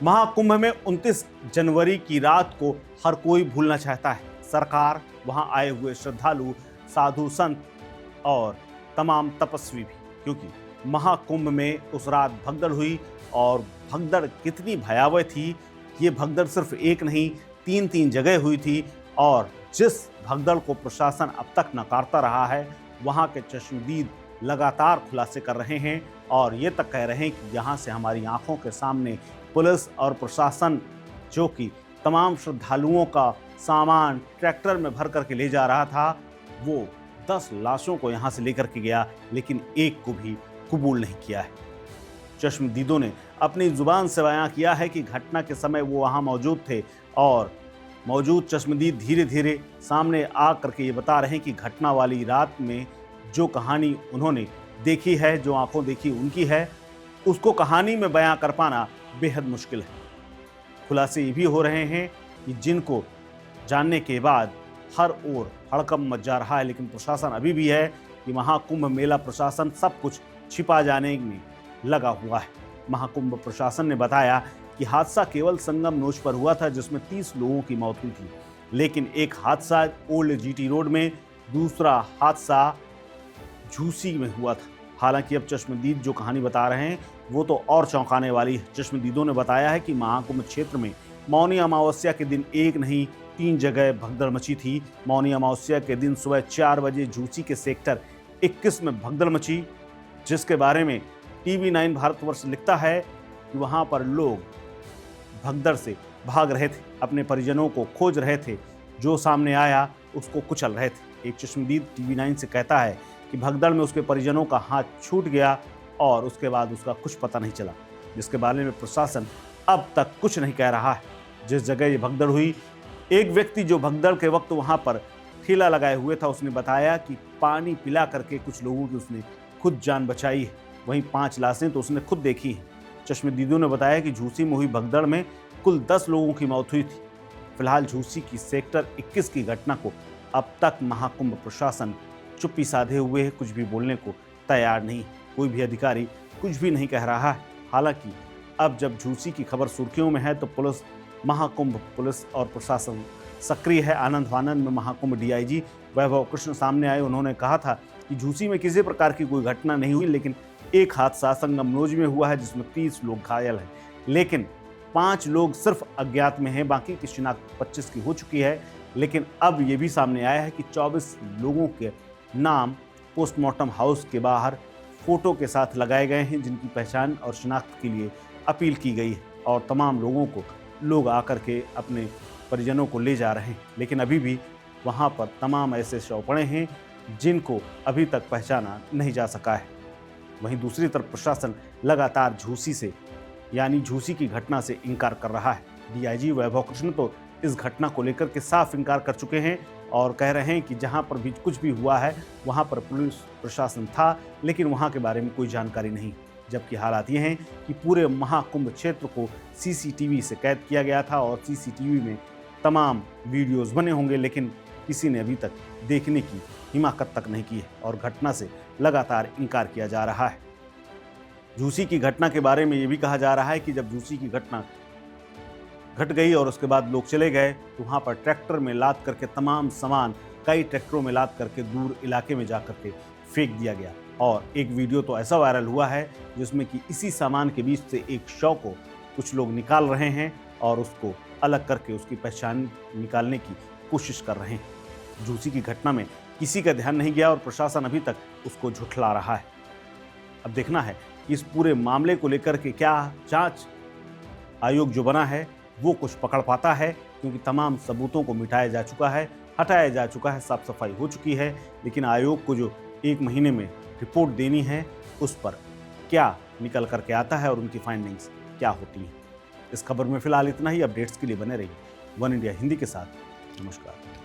महाकुंभ में 29 जनवरी की रात को हर कोई भूलना चाहता है। सरकार, वहां आए हुए श्रद्धालु, साधु संत और तमाम तपस्वी भी, क्योंकि महाकुंभ में उस रात भगदड़ हुई। और भगदड़ कितनी भयावह थी, ये भगदड़ सिर्फ एक नहीं, तीन तीन जगह हुई थी। और जिस भगदड़ को प्रशासन अब तक नकारता रहा है, वहाँ के चश्मदीद लगातार खुलासे कर रहे हैं और ये तक कह रहे हैं कि यहाँ से हमारी आंखों के सामने पुलिस और प्रशासन, जो कि तमाम श्रद्धालुओं का सामान ट्रैक्टर में भर करके ले जा रहा था, वो 10 लाशों को यहाँ से लेकर के गया, लेकिन एक को भी कबूल नहीं किया है। चश्मदीदों ने अपनी जुबान से बयां किया है कि घटना के समय वो वहाँ मौजूद थे और मौजूद चश्मदीद धीरे धीरे सामने आ करके ये बता रहे हैं कि घटना वाली रात में जो कहानी उन्होंने देखी है, जो आंखों देखी उनकी है, उसको कहानी में बयां कर पाना बेहद मुश्किल है। खुलासे ये भी हो रहे हैं कि जिनको जानने के बाद हर ओर हड़कंप मच जा रहा है, लेकिन प्रशासन अभी भी है कि महाकुंभ मेला प्रशासन सब कुछ छिपा जाने में लगा हुआ है। महाकुंभ प्रशासन ने बताया कि हादसा केवल संगम नोच पर हुआ था, जिसमें 30 लोगों की मौत हुई थी, लेकिन एक हादसा ओल्ड जीटी रोड में, दूसरा हादसा झूसी में हुआ था। हालांकि अब चश्मदीद जो कहानी बता रहे हैं वो तो और चौंकाने वाली है। चश्मदीदों ने बताया है कि महाकुंभ क्षेत्र में मौनी अमावस्या के दिन एक नहीं 3 जगह भगदड़ मची थी। मौनी अमावस्या के दिन सुबह 4 बजे झूसी के सेक्टर 21 में भगदड़ मची, जिसके बारे में TV9 भारतवर्ष लिखता है कि वहाँ पर लोग भगदड़ से भाग रहे थे, अपने परिजनों को खोज रहे थे, जो सामने आया उसको कुचल रहे थे। एक चश्मदीद TV9 से कहता है कि भगदड़ में उसके परिजनों का हाथ छूट गया और उसके बाद उसका कुछ पता नहीं चला, जिसके बारे में प्रशासन अब तक कुछ नहीं कह रहा है। जिस जगह ये भगदड़ हुई, एक व्यक्ति जो भगदड़ के वक्त वहाँ पर ठेला लगाए हुए था, उसने बताया कि पानी पिला करके कुछ लोगों की उसने खुद जान बचाई है। वहीं 5 लाशें तो उसने खुद देखी हैं। चश्मदीदों ने बताया कि झूसी में हुई भगदड़ में कुल 10 लोगों की मौत हुई थी। फिलहाल झूसी की सेक्टर 21 की घटना को अब तक महाकुंभ प्रशासन चुप्पी साधे हुए है, कुछ भी बोलने को तैयार नहीं। कोई भी अधिकारी कुछ भी नहीं कह रहा है। हालांकि अब जब झूसी की खबर सुर्खियों में है तो पुलिस, महाकुंभ पुलिस और प्रशासन सक्रिय है। आनंद फानंद में महाकुंभ DIG वैभव कृष्ण सामने आए। उन्होंने कहा था कि झूसी में किसी प्रकार की कोई घटना नहीं हुई, लेकिन एक हादसा संगमनोज में हुआ है जिसमें 30 लोग घायल हैं, लेकिन 5 लोग सिर्फ अज्ञात में हैं, बाकी की शिनाख्त 25 की हो चुकी है। लेकिन अब ये भी सामने आया है कि 24 लोगों के नाम पोस्टमार्टम हाउस के बाहर फोटो के साथ लगाए गए हैं, जिनकी पहचान और शिनाख्त के लिए अपील की गई है और तमाम लोगों को लोग आकर के अपने परिजनों को ले जा रहे हैं। लेकिन अभी भी वहाँ पर तमाम ऐसे शव पड़े हैं जिनको अभी तक पहचाना नहीं जा सका है। वहीं दूसरी तरफ प्रशासन लगातार झूसी से, यानी झूसी की घटना से इनकार कर रहा है। DIG वैभव कृष्ण तो इस घटना को लेकर के साफ इनकार कर चुके हैं और कह रहे हैं कि जहां पर भी कुछ भी हुआ है वहां पर पुलिस प्रशासन था, लेकिन वहां के बारे में कोई जानकारी नहीं। जबकि हालात ये हैं कि पूरे महाकुंभ क्षेत्र को CCTV से कैद किया गया था और CCTV में तमाम वीडियोस बने होंगे, लेकिन किसी ने अभी तक देखने की हिमाकत तक नहीं की है और घटना से लगातार इनकार किया जा रहा है। झूसी की घटना के बारे में ये भी कहा जा रहा है कि जब झूसी की घटना घट गई और उसके बाद लोग चले गए तो वहाँ पर ट्रैक्टर में लाद करके तमाम सामान कई ट्रैक्टरों में लाद करके दूर इलाके में जा करके फेंक दिया गया। और एक वीडियो तो ऐसा वायरल हुआ है जिसमें कि इसी सामान के बीच से एक शव को कुछ लोग निकाल रहे हैं और उसको अलग करके उसकी पहचान निकालने की कोशिश कर रहे हैं। झूसी की घटना में किसी का ध्यान नहीं गया और प्रशासन अभी तक उसको झुठला रहा है। अब देखना है कि इस पूरे मामले को लेकर के क्या जांच आयोग जो बना है वो कुछ पकड़ पाता है, क्योंकि तमाम सबूतों को मिटाया जा चुका है, हटाया जा चुका है, साफ सफाई हो चुकी है। लेकिन आयोग को जो 1 महीने में रिपोर्ट देनी है, उस पर क्या निकल करके आता है और उनकी फाइंडिंग्स क्या होती हैं। इस खबर में फिलहाल इतना ही। अपडेट्स के लिए बने रहिए वन इंडिया हिंदी के साथ। नमस्कार।